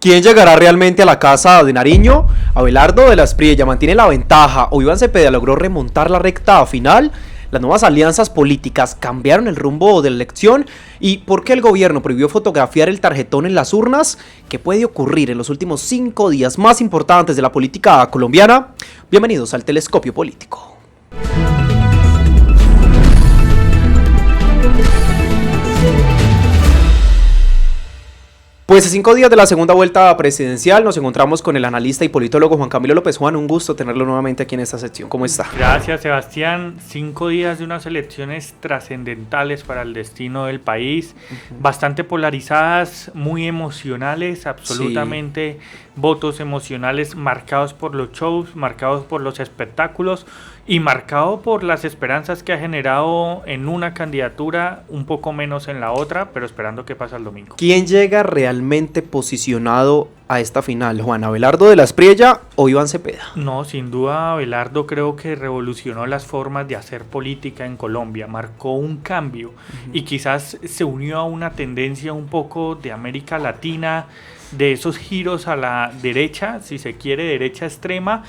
¿Quién llegará realmente a la casa de Nariño? Abelardo de la Espriella mantiene la ventaja o Iván Cepeda logró remontar la recta final. Las nuevas alianzas políticas cambiaron el rumbo de la elección. ¿Y por qué el gobierno prohibió fotografiar el tarjetón en las urnas? ¿Qué puede ocurrir en los últimos 5 días más importantes de la política colombiana? Bienvenidos al Telescopio Político. Pues a 5 días de la segunda vuelta presidencial nos encontramos con el analista y politólogo Juan Camilo López. Juan, un gusto tenerlo nuevamente aquí en esta sección. ¿Cómo está? Gracias, Sebastián. 5 días de unas elecciones trascendentales para el destino del país, bastante polarizadas, muy emocionales, absolutamente votos emocionales marcados por los shows, marcados por los espectáculos y marcado por las esperanzas que ha generado en una candidatura, un poco menos en la otra, pero esperando que pase el domingo. ¿Quién llega realmente posicionado a esta final, Juan? ¿Abelardo de la Espriella o Iván Cepeda? No, sin duda Abelardo creo que revolucionó las formas de hacer política en Colombia, marcó un cambio y quizás se unió a una tendencia un poco de América Latina, de esos giros a la derecha, si se quiere, derecha extrema,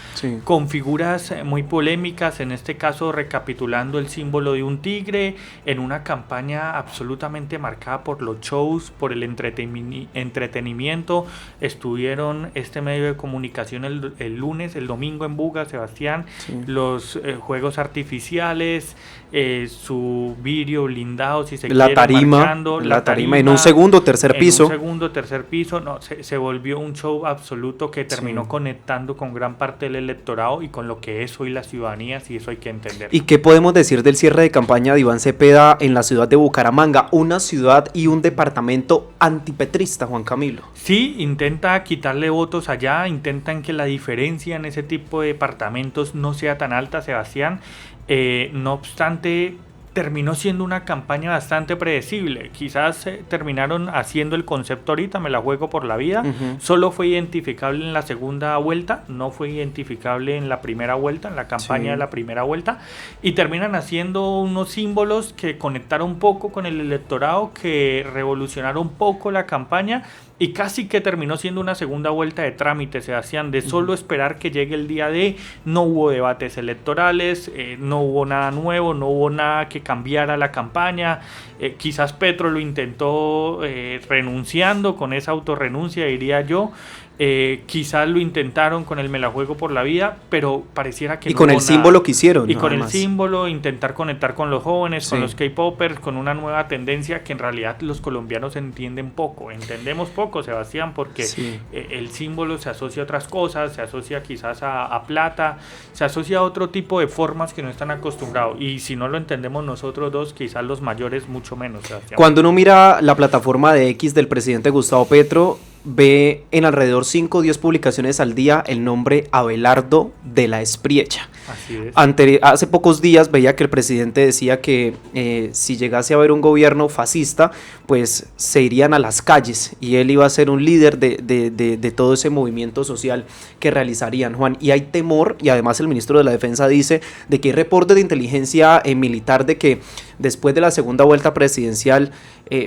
con figuras muy polémicas, en este caso recapitulando el símbolo de un tigre, en una campaña absolutamente marcada por los shows, por el entretenimiento. Estuvieron este medio de comunicación el lunes, el domingo en Buga, Sebastián, los juegos artificiales, su vidrio blindado, si se quiere, marcando la tarima en un segundo, tercer piso. No, se volvió un show absoluto que terminó conectando con gran parte del electorado y con lo que es hoy la ciudadanía, y eso hay que entender. ¿Y qué podemos decir del cierre de campaña de Iván Cepeda en la ciudad de Bucaramanga, una ciudad y un departamento antipetrista, Juan Camilo? Sí, intenta quitarle votos allá, intentan que la diferencia en ese tipo de departamentos no sea tan alta, Sebastián. No obstante, terminó siendo una campaña bastante predecible. Quizás terminaron haciendo el concepto ahorita, me la juego por la vida. Solo fue identificable en la segunda vuelta, no fue identificable en la primera vuelta, en la campaña de la primera vuelta. Y terminan haciendo unos símbolos que conectaron un poco con el electorado, que revolucionaron un poco la campaña. Y casi que terminó siendo una segunda vuelta de trámite, se hacían de solo esperar que llegue el día D. No hubo debates electorales, no hubo nada nuevo, no hubo nada que cambiara la campaña. Quizás Petro lo intentó renunciando, con esa autorrenuncia diría yo. Quizás lo intentaron con el me la juego por la vida, pero pareciera que y no con el símbolo que hicieron. Y con el símbolo, intentar conectar con los jóvenes, con los K-popers, con una nueva tendencia que en realidad los colombianos entienden poco. Entendemos poco, Sebastián, porque el símbolo se asocia a otras cosas, se asocia quizás a plata, se asocia a otro tipo de formas que no están acostumbrados. Y si no lo entendemos nosotros dos, quizás los mayores mucho menos, Sebastián. Cuando uno mira la plataforma de X del presidente Gustavo Petro, ve en alrededor 5 o 10 publicaciones al día el nombre Abelardo de la Espriella. Así es. Hace pocos días veía que el presidente decía que si llegase a haber un gobierno fascista, pues se irían a las calles y él iba a ser un líder de todo ese movimiento social que realizarían, Juan. Y hay temor, y además el ministro de la Defensa dice de que hay reportes de inteligencia militar de que después de la segunda vuelta presidencial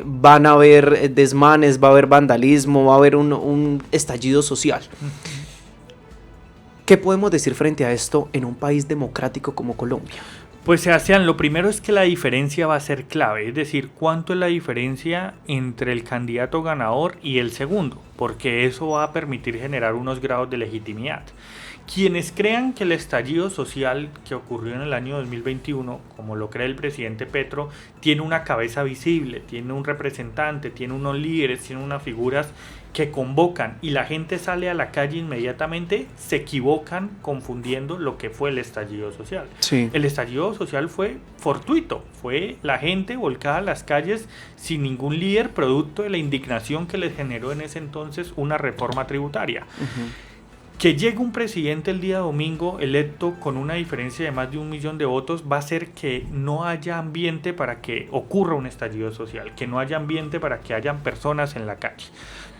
van a haber desmanes, va a haber vandalismo, va a haber un estallido social. ¿Qué podemos decir frente a esto en un país democrático como Colombia? Pues Sebastián, lo primero es que la diferencia va a ser clave, es decir, cuánto es la diferencia entre el candidato ganador y el segundo, porque eso va a permitir generar unos grados de legitimidad. Quienes crean que el estallido social que ocurrió en el año 2021, como lo cree el presidente Petro, tiene una cabeza visible, tiene un representante, tiene unos líderes, tiene unas figuras que convocan y la gente sale a la calle inmediatamente, se equivocan confundiendo lo que fue el estallido social. El estallido social fue fortuito, fue la gente volcada a las calles sin ningún líder, producto de la indignación que les generó en ese entonces una reforma tributaria. Que llegue un presidente el día domingo electo con una diferencia de más de 1 millón de votos va a hacer que no haya ambiente para que ocurra un estallido social, que no haya ambiente para que hayan personas en la calle.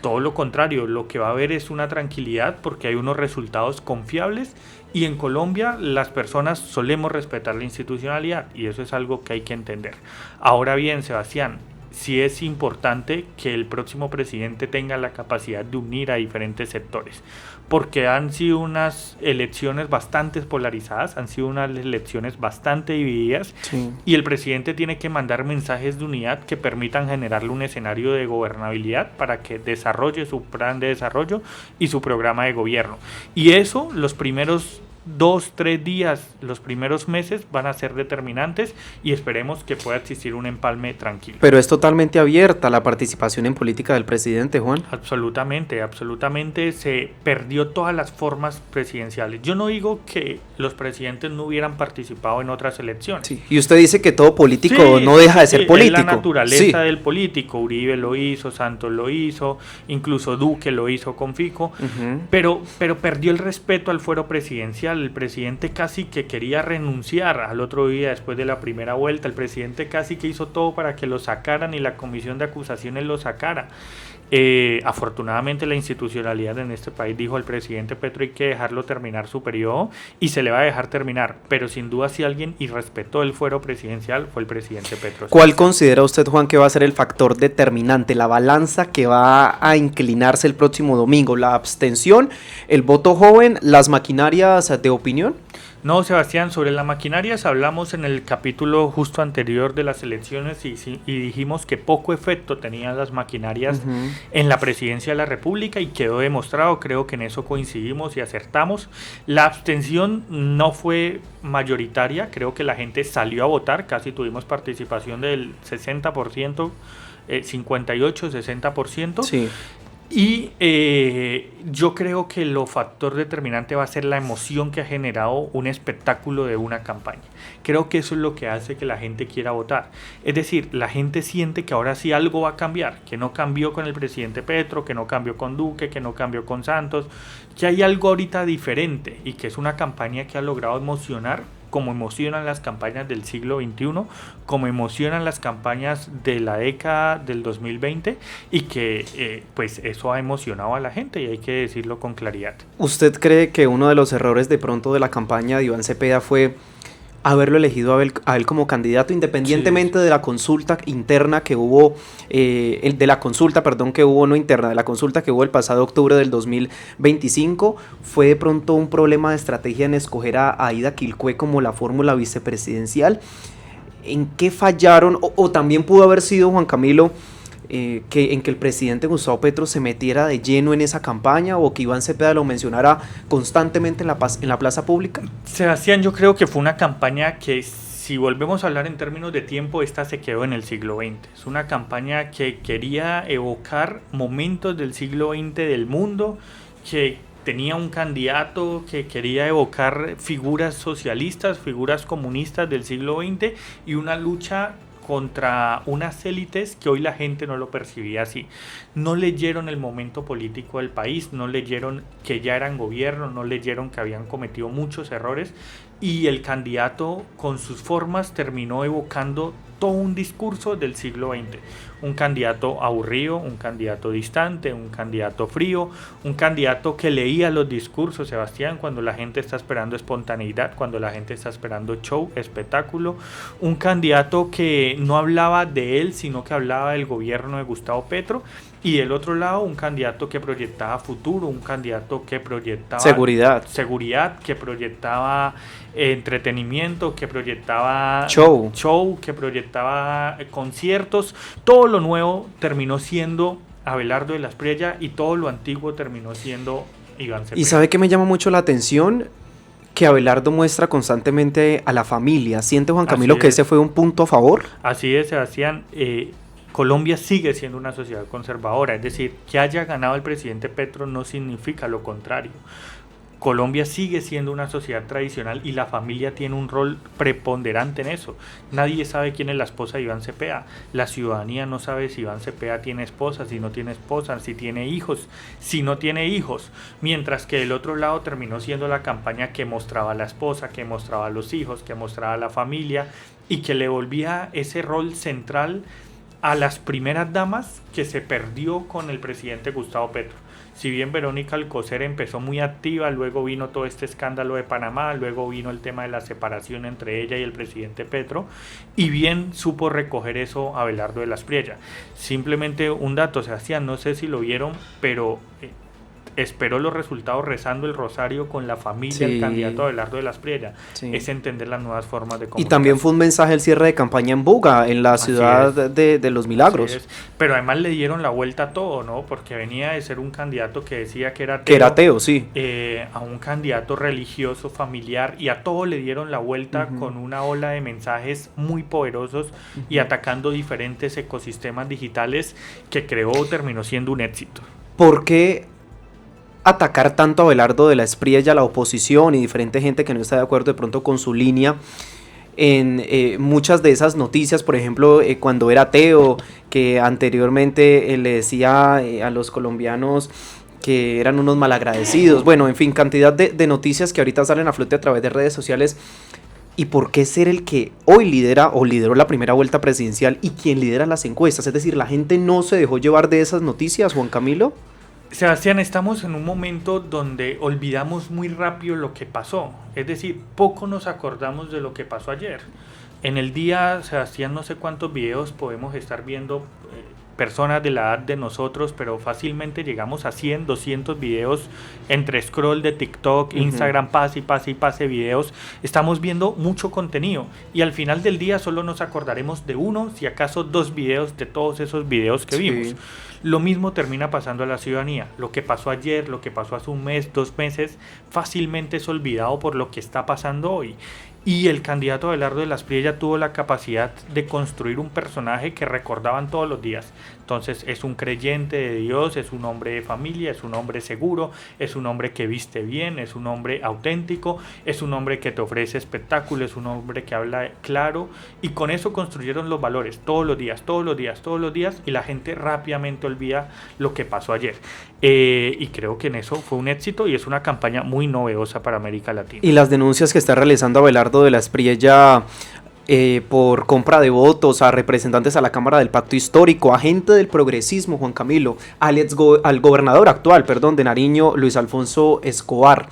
Todo lo contrario, lo que va a haber es una tranquilidad porque hay unos resultados confiables y en Colombia las personas solemos respetar la institucionalidad y eso es algo que hay que entender. Ahora bien, Sebastián, sí es importante que el próximo presidente tenga la capacidad de unir a diferentes sectores, porque han sido unas elecciones bastante polarizadas, han sido unas elecciones bastante divididas, Sí. y el presidente tiene que mandar mensajes de unidad que permitan generarle un escenario de gobernabilidad para que desarrolle su plan de desarrollo y su programa de gobierno. Y eso, los primeros 2, 3 días, los primeros meses van a ser determinantes, y esperemos que pueda existir un empalme tranquilo. Pero es totalmente abierta la participación en política del presidente, Juan. Absolutamente, absolutamente se perdió todas las formas presidenciales. Yo no digo que los presidentes no hubieran participado en otras elecciones. Sí. Y usted dice que todo político Sí, no deja de ser sí, político. es la naturaleza Sí. del político. Uribe lo hizo, Santos lo hizo, incluso Duque lo hizo con Fico, Ujú. pero perdió el respeto al fuero presidencial. El presidente casi que quería renunciar al otro día después de la primera vuelta. El presidente casi que hizo todo para que lo sacaran y la comisión de acusaciones lo sacara. Afortunadamente la institucionalidad en este país dijo al presidente Petro hay que dejarlo terminar su periodo, y se le va a dejar terminar, pero sin duda si alguien irrespetó el fuero presidencial fue el presidente Petro. ¿Cuál considera usted, Juan, que va a ser el factor determinante, la balanza que va a inclinarse el próximo domingo? ¿La abstención, el voto joven, las maquinarias de opinión? No, Sebastián, sobre las maquinarias hablamos en el capítulo justo anterior de las elecciones, y dijimos que poco efecto tenían las maquinarias Ujú. en la presidencia de la República, y quedó demostrado, creo que en eso coincidimos y acertamos. La abstención no fue mayoritaria, creo que la gente salió a votar, casi tuvimos participación del 60%, 58-60%. Sí. Y yo creo que lo factor determinante va a ser la emoción que ha generado un espectáculo de una campaña. Creo que eso es lo que hace que la gente quiera votar. Es decir, la gente siente que ahora sí algo va a cambiar, que no cambió con el presidente Petro, que no cambió con Duque, que no cambió con Santos, que hay algo ahorita diferente, y que es una campaña que ha logrado emocionar, como emocionan las campañas del siglo XXI, como emocionan las campañas de la década del 2020, y que pues eso ha emocionado a la gente, y hay que decirlo con claridad. ¿Usted cree que uno de los errores de pronto de la campaña de Iván Cepeda fue haberlo elegido a él como candidato, independientemente de la consulta interna que hubo, de la consulta que hubo el pasado octubre del 2025? ¿Fue de pronto un problema de estrategia en escoger a Aida Quilcue como la fórmula vicepresidencial? ¿En qué fallaron? O también pudo haber sido, Juan Camilo, en que el presidente Gustavo Petro se metiera de lleno en esa campaña, o que Iván Cepeda lo mencionara constantemente en la plaza pública. Sebastián, yo creo que fue una campaña que, si volvemos a hablar en términos de tiempo, esta se quedó en el siglo XX. Es una campaña que quería evocar momentos del siglo XX del mundo, que tenía un candidato que quería evocar figuras socialistas, figuras comunistas del siglo XX, y una lucha contra unas élites que hoy la gente no lo percibía así. No leyeron el momento político del país, no leyeron que ya eran gobierno, no leyeron que habían cometido muchos errores, y el candidato con sus formas terminó evocando todo un discurso del siglo XX. Un candidato aburrido, un candidato distante, un candidato frío, un candidato que leía los discursos, Sebastián, cuando la gente está esperando espontaneidad, cuando la gente está esperando show, espectáculo. Un candidato que no hablaba de él, sino que hablaba del gobierno de Gustavo Petro. Y del otro lado, un candidato que proyectaba futuro, un candidato que proyectaba seguridad, que proyectaba entretenimiento, que proyectaba show, que proyectaba conciertos. Todo lo nuevo terminó siendo Abelardo de la Espriella, y todo lo antiguo terminó siendo Iván Cepeda. ¿Y sabe qué me llama mucho la atención? Que Abelardo muestra constantemente a la familia. ¿Siente, Juan Camilo, que ese fue un punto a favor? Así es, Sebastián. Colombia sigue siendo una sociedad conservadora, es decir, que haya ganado el presidente Petro no significa lo contrario. Colombia sigue siendo una sociedad tradicional, y la familia tiene un rol preponderante en eso. Nadie sabe quién es la esposa de Iván Cepeda. La ciudadanía no sabe si Iván Cepeda tiene esposa, si no tiene esposa, si tiene hijos, si no tiene hijos. Mientras que del otro lado terminó siendo la campaña que mostraba a la esposa, que mostraba a los hijos, que mostraba a la familia, y que le volvía ese rol central a las primeras damas, que se perdió con el presidente Gustavo Petro. Si bien Verónica Alcocer empezó muy activa, luego vino todo este escándalo de Panamá, luego vino el tema de la separación entre ella y el presidente Petro, y bien supo recoger eso Abelardo de la Espriella. Simplemente un dato, Sebastián, no sé si lo vieron, pero esperó los resultados rezando el rosario con la familia del candidato Abelardo de la Espriella. Es entender las nuevas formas de comunicación. Y también fue un mensaje el cierre de campaña en Buga, en la ciudad de los milagros. Pero además le dieron la vuelta a todo, ¿no? Porque venía de ser un candidato que decía que era ateo. Que era ateo, sí. A un candidato religioso, familiar, y a todo le dieron la vuelta con una ola de mensajes muy poderosos y atacando diferentes ecosistemas digitales que terminó siendo un éxito. ¿Por qué atacar tanto a Abelardo de la Espriella, la oposición y diferente gente que no está de acuerdo de pronto con su línea en muchas de esas noticias? Por ejemplo, cuando era ateo, que anteriormente le decía a los colombianos que eran unos malagradecidos, bueno, en fin, cantidad de noticias que ahorita salen a flote a través de redes sociales. ¿Y por qué ser el que hoy lidera o lideró la primera vuelta presidencial y quien lidera las encuestas? Es decir, ¿la gente no se dejó llevar de esas noticias, Juan Camilo? Sebastián, estamos en un momento donde olvidamos muy rápido lo que pasó. Es decir, poco nos acordamos de lo que pasó ayer. En el día, Sebastián, no sé cuántos videos podemos estar viendo, personas de la edad de nosotros, pero fácilmente llegamos a 100, 200 videos entre scroll de TikTok, Instagram, pase videos. Estamos viendo mucho contenido y al final del día solo nos acordaremos de uno, si acaso 2 videos de todos esos videos que vimos. Lo mismo termina pasando a la ciudadanía. Lo que pasó ayer, lo que pasó hace un mes, 2 meses, fácilmente es olvidado por lo que está pasando hoy. Y el candidato Abelardo de la Espriella tuvo la capacidad de construir un personaje que recordaban todos los días. Entonces es un creyente de Dios, es un hombre de familia, es un hombre seguro, es un hombre que viste bien, es un hombre auténtico, es un hombre que te ofrece espectáculo, es un hombre que habla claro, y con eso construyeron los valores todos los días, y la gente rápidamente olvida lo que pasó ayer. Y creo que en eso fue un éxito y es una campaña muy novedosa para América Latina. Y las denuncias que está realizando Abelardo de la Espriella por compra de votos a representantes a la Cámara del Pacto Histórico, a gente del progresismo, Juan Camilo, al gobernador actual, de Nariño, Luis Alfonso Escobar.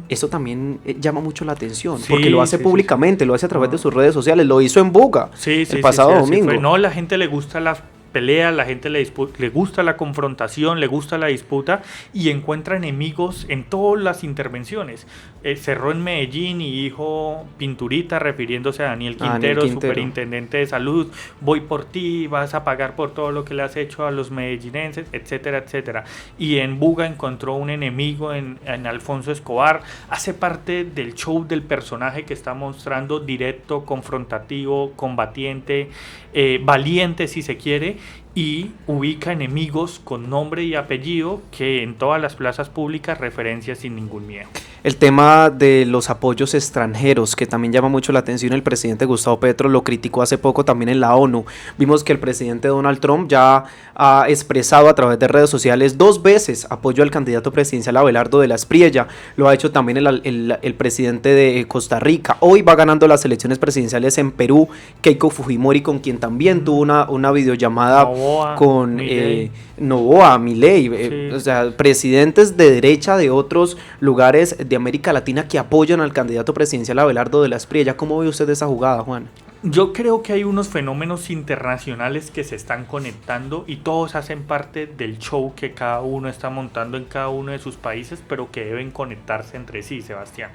Eso también llama mucho la atención, porque lo hace públicamente, lo hace a través de sus redes sociales, lo hizo en Buga el pasado domingo. No, a la gente le gusta la pelea, la gente le gusta la confrontación, le gusta la disputa y encuentra enemigos en todas las intervenciones. Cerró en Medellín y dijo Pinturita, refiriéndose a Daniel Quintero, superintendente de salud: voy por ti, vas a pagar por todo lo que le has hecho a los medellinenses, etcétera, etcétera. Y en Buga encontró un enemigo en Alfonso Escobar. Hace parte del show del personaje que está mostrando, directo, confrontativo, combatiente, valiente si se quiere, y ubica enemigos con nombre y apellido que en todas las plazas públicas referencia sin ningún miedo. El tema de los apoyos extranjeros, que también llama mucho la atención, el presidente Gustavo Petro lo criticó hace poco también en la ONU. Vimos que el presidente Donald Trump ya ha expresado a través de redes sociales 2 veces apoyo al candidato presidencial Abelardo de la Espriella. Lo ha hecho también el presidente de Costa Rica. Hoy va ganando las elecciones presidenciales en Perú Keiko Fujimori, con quien también tuvo una videollamada con Noboa, Milei, o sea, presidentes de derecha de otros lugares de América Latina que apoyan al candidato presidencial Abelardo de la Espriella. ¿Cómo ve usted esa jugada, Juan? Yo creo que hay unos fenómenos internacionales que se están conectando y todos hacen parte del show que cada uno está montando en cada uno de sus países, pero que deben conectarse entre sí, Sebastián.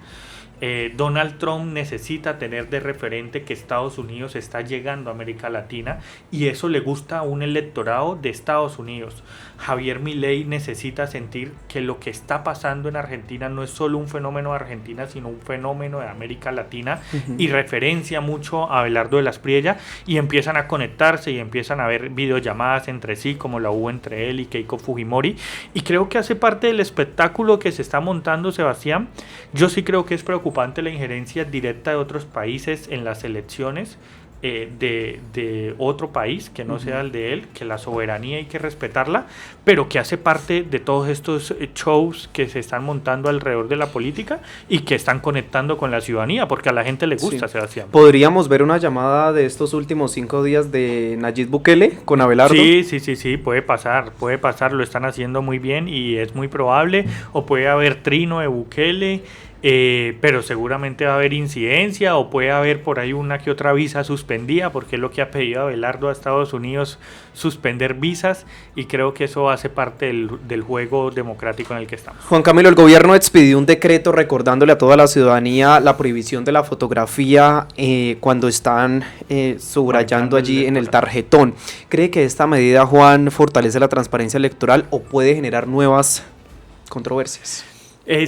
Donald Trump necesita tener de referente que Estados Unidos está llegando a América Latina y eso le gusta a un electorado de Estados Unidos. Javier Milei necesita sentir que lo que está pasando en Argentina no es solo un fenómeno de Argentina, sino un fenómeno de América Latina, y referencia mucho a Abelardo de la Espriella y empiezan a conectarse y empiezan a ver videollamadas entre sí, como la hubo entre él y Keiko Fujimori, y creo que hace parte del espectáculo que se está montando, Sebastián. Yo sí creo que es preocupante la injerencia directa de otros países en las elecciones, de otro país que no sea el de él, que la soberanía hay que respetarla, pero que hace parte de todos estos shows que se están montando alrededor de la política y que están conectando con la ciudadanía, porque a la gente le gusta, Sí. Sebastián. ¿Podríamos ver una llamada de estos últimos 5 días de Nayib Bukele con Abelardo? Sí, puede pasar, lo están haciendo muy bien y es muy probable, o puede haber trino de Bukele, pero seguramente va a haber incidencia, o puede haber por ahí una que otra visa suspendida, porque es lo que ha pedido Abelardo a Estados Unidos, suspender visas, y creo que eso hace parte del juego democrático en el que estamos. Juan Camilo, el gobierno expidió un decreto recordándole a toda la ciudadanía la prohibición de la fotografía cuando están subrayando allí en el tarjetón. ¿Cree que esta medida, Juan, fortalece la transparencia electoral o puede generar nuevas controversias?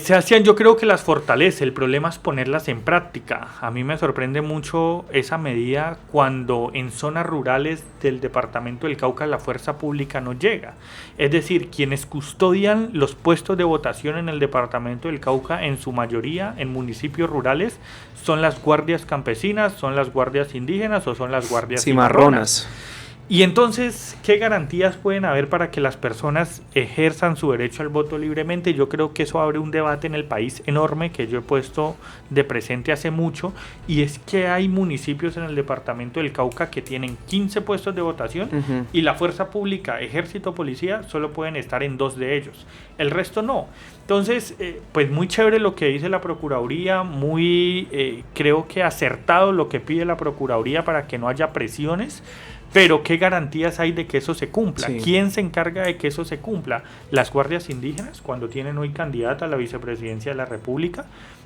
Sebastián, yo creo que las fortalece, el problema es ponerlas en práctica. A mí me sorprende mucho esa medida cuando en zonas rurales del departamento del Cauca la fuerza pública no llega. Es decir, quienes custodian los puestos de votación en el departamento del Cauca, en su mayoría en municipios rurales, son las guardias campesinas, son las guardias indígenas o son las guardias cimarronas. Y entonces, ¿qué garantías pueden haber para que las personas ejerzan su derecho al voto libremente? Yo creo que eso abre un debate en el país enorme que yo he puesto de presente hace mucho, y es que hay municipios en el departamento del Cauca que tienen 15 puestos de votación y la fuerza pública, ejército, policía, solo pueden estar en 2 de ellos. El resto no. Entonces, pues muy chévere lo que dice la Procuraduría, muy creo que acertado lo que pide la Procuraduría para que no haya presiones. Pero ¿qué garantías hay de que eso se cumpla? Sí. ¿Quién se encarga de que eso se cumpla? ¿Las guardias indígenas, cuando tienen hoy candidata a la vicepresidencia de la República?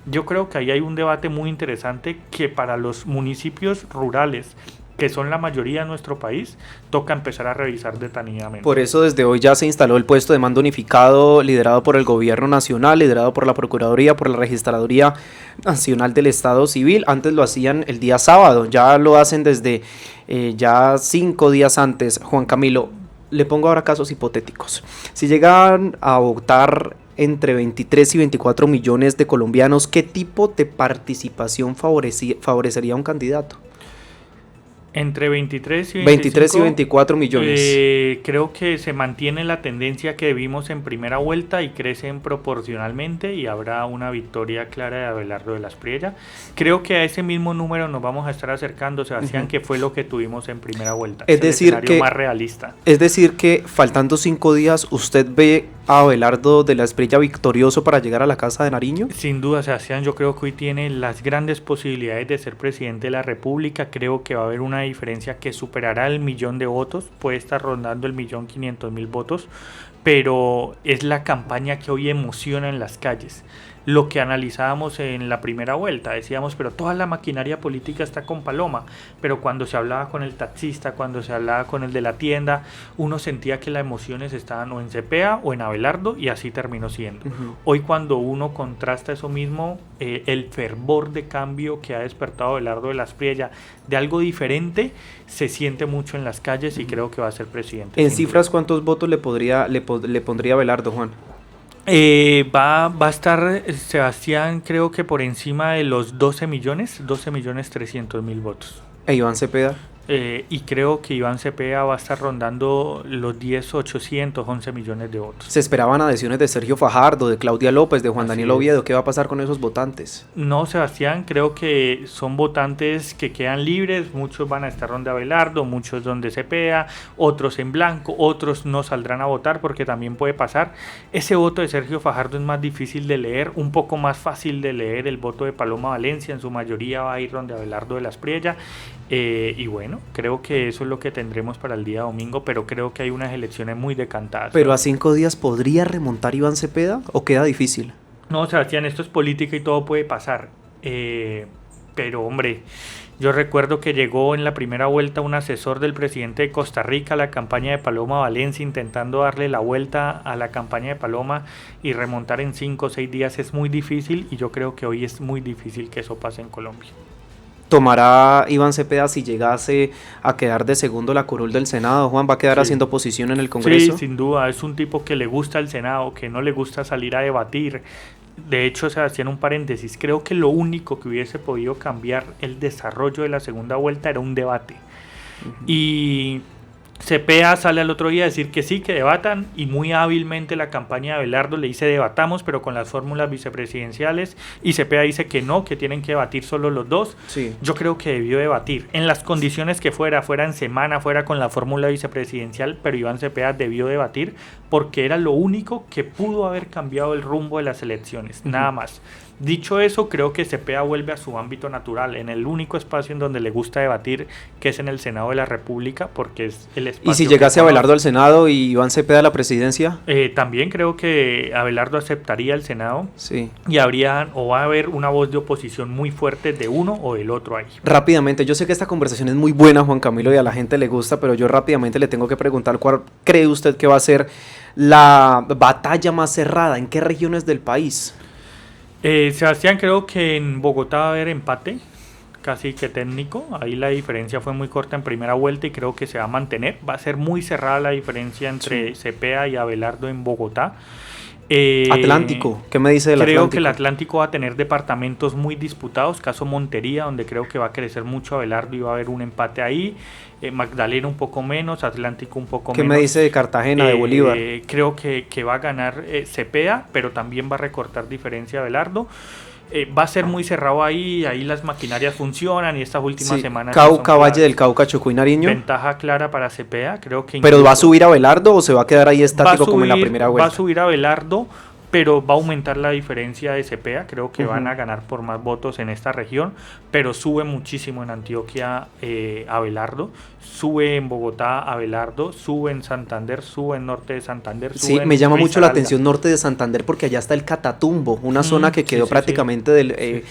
Yo creo que ahí hay un debate muy interesante que para los municipios rurales, que son la mayoría de nuestro país, toca empezar a revisar detenidamente. Por eso desde hoy ya se instaló el puesto de mando unificado liderado por el gobierno nacional, liderado por la Procuraduría, por la Registraduría Nacional del Estado Civil. Antes lo hacían el día sábado, ya lo hacen desde ya 5 días antes. Juan Camilo, le pongo ahora casos hipotéticos. Si llegan a votar entre 23 y 24 millones de colombianos, ¿qué tipo de participación favorecería a un candidato? Entre 23 y 23 y 24 millones. Creo que se mantiene la tendencia que vimos en primera vuelta y crecen proporcionalmente, y habrá una victoria clara de Abelardo de la Espriella. Creo que a ese mismo número nos vamos a estar acercando, Sebastián, que fue lo que tuvimos en primera vuelta. Es decir, que más realista. Es decir que faltando 5 días, ¿usted ve a Abelardo de la Espriella victorioso para llegar a la Casa de Nariño? Sin duda, Sebastián, yo creo que hoy tiene las grandes posibilidades de ser presidente de la República. Creo que va a haber una diferencia que superará el 1.000.000 de votos, puede estar rondando el 1.500.000 votos, pero es la campaña que hoy emociona en las calles. Lo que analizábamos en la primera vuelta, decíamos, pero toda la maquinaria política está con Paloma, pero cuando se hablaba con el taxista, cuando se hablaba con el de la tienda, uno sentía que las emociones estaban o en Cepeda o en Abelardo, y así terminó siendo. Hoy, cuando uno contrasta eso mismo, el fervor de cambio que ha despertado Abelardo de la Espriella, de algo diferente, se siente mucho en las calles, y creo que va a ser presidente. En cifras, ¿cuántos votos le pondría Abelardo, Juan? Va a estar, Sebastián, creo que por encima de los 12 millones 300.000 votos. ¿E Iván Cepeda? Y creo que Iván Cepeda va a estar rondando los 11 millones de votos. Se esperaban adhesiones de Sergio Fajardo, de Claudia López, de Juan Daniel Oviedo. ¿Qué va a pasar con esos votantes? No, Sebastián, creo que son votantes que quedan libres. Muchos van a estar donde Abelardo, muchos donde Cepeda, otros en blanco, otros no saldrán a votar, porque también puede pasar. Ese voto de Sergio Fajardo es más difícil de leer, un poco más fácil de leer el voto de Paloma Valencia. En su mayoría va a ir donde Abelardo de la Espriella. Y bueno, creo que eso es lo que tendremos para el día domingo, pero creo que hay unas elecciones muy decantadas. ¿Pero a 5 días podría remontar Iván Cepeda o queda difícil? No, Sebastián, esto es política y todo puede pasar. Pero hombre, yo recuerdo que llegó en la primera vuelta un asesor del presidente de Costa Rica a la campaña de Paloma Valencia, intentando darle la vuelta a la campaña de Paloma, y remontar en 5 o 6 días es muy difícil, y yo creo que hoy es muy difícil que eso pase en Colombia. ¿Tomará Iván Cepeda, si llegase a quedar de segundo, la curul del Senado? Juan, ¿va a quedar haciendo oposición en el Congreso? Sí, sin duda, es un tipo que le gusta el Senado, que no le gusta salir a debatir. De hecho, Sebastián, un paréntesis, creo que lo único que hubiese podido cambiar el desarrollo de la segunda vuelta era un debate. Y Cepeda sale al otro día a decir que sí, que debatan, y muy hábilmente la campaña de Abelardo le dice debatamos, pero con las fórmulas vicepresidenciales, y Cepeda dice que no, que tienen que debatir solo los dos. Sí. Yo creo que debió debatir, en las condiciones que fuera en semana, fuera con la fórmula vicepresidencial, pero Iván Cepeda debió debatir porque era lo único que pudo haber cambiado el rumbo de las elecciones, nada más. Dicho eso, creo que Cepeda vuelve a su ámbito natural, en el único espacio en donde le gusta debatir, que es en el Senado de la República, porque es el espacio. ¿Y si llegase Abelardo al Senado y Iván Cepeda a la presidencia? También creo que Abelardo aceptaría el Senado. Sí. Y va a haber una voz de oposición muy fuerte de uno o del otro ahí. Rápidamente, yo sé que esta conversación es muy buena, Juan Camilo, y a la gente le gusta, pero yo rápidamente le tengo que preguntar cuál cree usted que va a ser la batalla más cerrada, ¿en qué regiones del país? Sebastián, creo que en Bogotá va a haber empate, casi que técnico. Ahí la diferencia fue muy corta en primera vuelta y creo que se va a mantener. Va a ser muy cerrada la diferencia entre Cepeda y Abelardo en Bogotá. Atlántico, ¿qué me dice del Atlántico? Creo que el Atlántico? Atlántico va a tener departamentos muy disputados, caso Montería, donde creo que va a crecer mucho Abelardo y va a haber un empate ahí. Magdalena un poco menos, Atlántico un poco ¿Qué menos. me dice de Cartagena, de Bolívar? Creo que va a ganar Cepeda, pero también va a recortar diferencia Abelardo. Va a ser muy cerrado ahí las maquinarias funcionan y estas últimas semanas... Cauca, Valle del Cauca, Chocó y Nariño. Ventaja clara para Cepeda, creo que... ¿Pero va a subir Abelardo o se va a quedar ahí estático como en la primera vuelta? Va a subir Abelardo, pero va a aumentar la diferencia de Cepeda, creo que van a ganar por más votos en esta región, pero sube muchísimo en Antioquia Abelardo, sube en Bogotá Abelardo, sube en Santander, sube en Norte de Santander, sí, me llama mucho la atención Norte de Santander porque allá está el Catatumbo, una zona que quedó prácticamente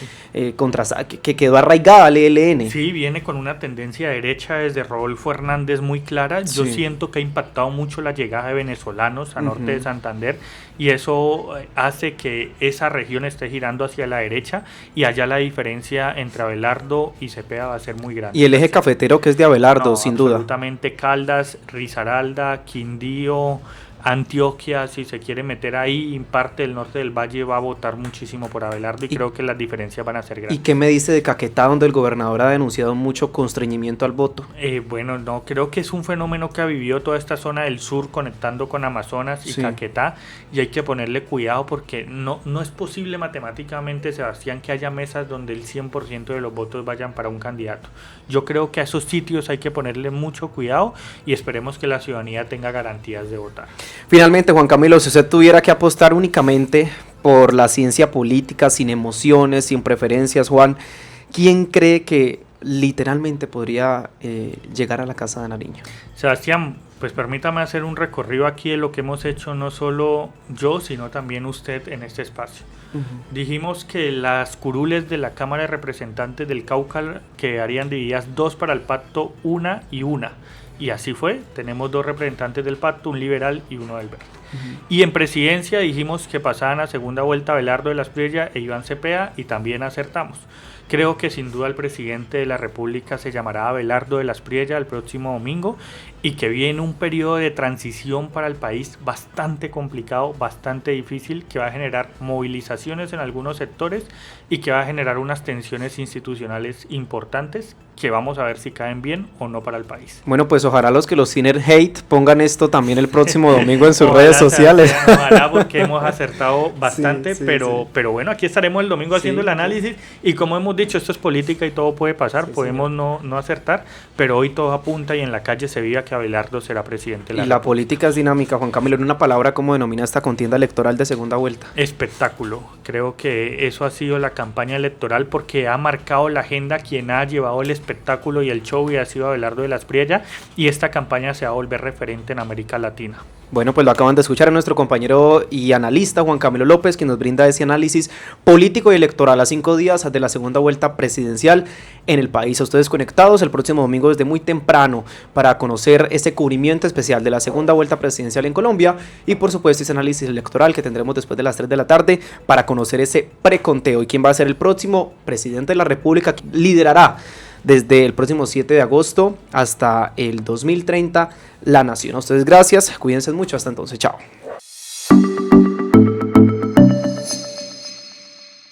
que quedó arraigada al ELN. Sí, viene con una tendencia derecha desde Rodolfo Hernández muy clara. Yo siento que ha impactado mucho la llegada de venezolanos a Norte de Santander y eso hace que esa región esté girando hacia la derecha y allá la diferencia entre Abelardo y Cepeda va a ser muy grande. Y el eje cafetero que es de Abelardo, sin duda. Absolutamente, Caldas, Risaralda, Quindío, Antioquia, si se quiere meter ahí, parte del norte del valle va a votar muchísimo por Abelardo y creo que las diferencias van a ser grandes. ¿Y qué me dice de Caquetá, donde el gobernador ha denunciado mucho constreñimiento al voto? Bueno, no, creo que es un fenómeno que ha vivido toda esta zona del sur conectando con Amazonas y Caquetá, y hay que ponerle cuidado porque no es posible matemáticamente, Sebastián, que haya mesas donde el 100% de los votos vayan para un candidato. Yo creo que a esos sitios hay que ponerle mucho cuidado y esperemos que la ciudadanía tenga garantías de votar. Finalmente, Juan Camilo, si usted tuviera que apostar únicamente por la ciencia política, sin emociones, sin preferencias, Juan, ¿quién cree que literalmente podría llegar a la Casa de Nariño? Sebastián, pues permítame hacer un recorrido aquí de lo que hemos hecho no solo yo, sino también usted en este espacio. Dijimos que las curules de la Cámara de Representantes del Cauca quedarían divididas 2 para el pacto, 1 y 1. Y así fue, tenemos 2 representantes del pacto, un liberal y uno del verde. Y en presidencia dijimos que pasaban a segunda vuelta Abelardo de la Espriella e Iván Cepeda y también acertamos. Creo que sin duda el presidente de la República se llamará Abelardo de la Espriella el próximo domingo y que viene un periodo de transición para el país bastante complicado, bastante difícil, que va a generar movilizaciones en algunos sectores y que va a generar unas tensiones institucionales importantes que vamos a ver si caen bien o no para el país. Bueno, pues ojalá los que los tienen hate pongan esto también el próximo domingo en sus redes sociales. Ojalá, porque hemos acertado bastante, pero bueno, aquí estaremos el domingo haciendo el análisis y como hemos dicho, esto es política y todo puede pasar, podemos no acertar, pero hoy todo apunta y en la calle se vive que Abelardo será presidente de la República. Política es dinámica, Juan Camilo. En una palabra, ¿cómo denomina esta contienda electoral de segunda vuelta? Espectáculo. Creo que eso ha sido la campaña electoral porque ha marcado la agenda quien ha llevado el espectáculo y el show y ha sido Abelardo de la Espriella y esta campaña se va a volver referente en América Latina. Bueno, pues lo acaban de escuchar a nuestro compañero y analista Juan Camilo López, quien nos brinda ese análisis político y electoral a 5 días de la segunda vuelta presidencial en el país. A ustedes conectados el próximo domingo desde muy temprano para conocer este cubrimiento especial de la segunda vuelta presidencial en Colombia y por supuesto ese análisis electoral que tendremos después de las 3 de la tarde para conocer ese preconteo y quién va a ser el próximo presidente de la República que liderará desde el próximo 7 de agosto hasta el 2030 la nación. A ustedes gracias, cuídense mucho, hasta entonces, chao.